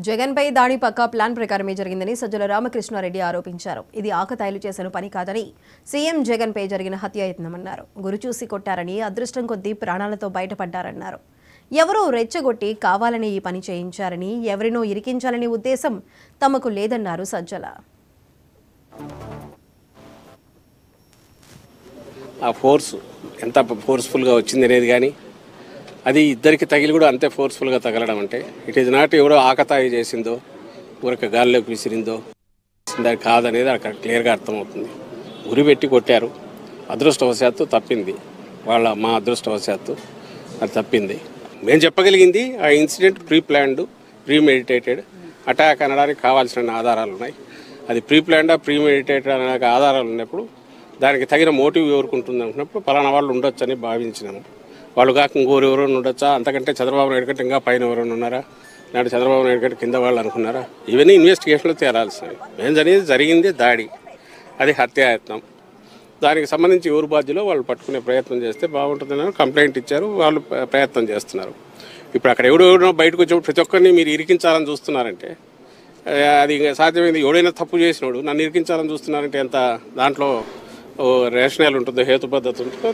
జగన్పై దాడి పక్కా ప్లాన్ ప్రకారమే జరిగిందని సజ్జల రామకృష్ణారెడ్డి ఆరోపించారు. ఇది ఆకతాయిలు చేసిన పని కాదని, సీఎం జగన్పై జరిగిన హత్యాయత్నమన్నారు. గురిచూసి కొట్టారని, అదృష్టం కొద్దీ ప్రాణాలతో బయటపడ్డారన్నారు. ఎవరో రెచ్చగొట్టి కావాలని ఈ పని చేయించారని, ఎవరినో ఇరికించాలని ఉద్దేశం తమకు లేదన్నారు సజ్జల. ఆ ఫోర్స్ ఎంత ఫోర్స్ఫుల్గా వచ్చింది అనేది కానీ అది ఇద్దరికి తగిలి కూడా అంతే ఫోర్స్ఫుల్గా తగలడం అంటే ఇట్ ఈజ్ నాట్ ఎవరో ఆకతాయి చేసిందో ఊరికి గాల్లోకి విసిరిందో దానికి కాదనేది అక్కడ క్లియర్గా అర్థమవుతుంది. గురి పెట్టి కొట్టారు, అదృష్టవశాత్తు తప్పింది. మా అదృష్టవశాత్తు అది తప్పింది. మేము చెప్పగలిగింది ఆ incident pre planned, premeditated attack అనడానికి కావాల్సిన ఆధారాలు ఉన్నాయి. అది ప్రీ ప్లాన్డా ప్రీమెడిటేటెడ్ అనే ఆధారాలు ఉన్నప్పుడు దానికి తగిన మోటివ్ ఎవరుకుంటుంది అనుకున్నప్పుడు పలానా వాళ్ళు ఉండొచ్చు అని భావించినాము. వాళ్ళు కాక ఇంకోరెవరో ఉండొచ్చా, అంతకంటే చంద్రబాబు నాయుడు కంటే ఇంకా పైన ఎవరైనా ఉన్నారా, నాడు చంద్రబాబు నాయుడు కంటే కింద వాళ్ళు అనుకున్నారా, ఇవన్నీ ఇన్వెస్టిగేషన్లో తేరాల్సినవి. మేము జరిగింది దాడి, అది హత్యాయత్నం. దానికి సంబంధించి ఎవరు బాధ్యులో వాళ్ళు పట్టుకునే ప్రయత్నం చేస్తే బాగుంటుందని కంప్లైంట్ ఇచ్చారు, వాళ్ళు ప్రయత్నం చేస్తున్నారు. ఇప్పుడు అక్కడ ఎవడో బయటకు వచ్చి ప్రతి ఒక్కరిని మీరు ఇరికించాలని చూస్తున్నారంటే అది సాధ్యమైంది. ఎవడైనా తప్పు చేసినోడు నన్ను ఇరికించాలని చూస్తున్నారంటే ఎంత దాంట్లో రేషనల్ ఉంటుందో, హేతుబద్ధత ఉంటుందో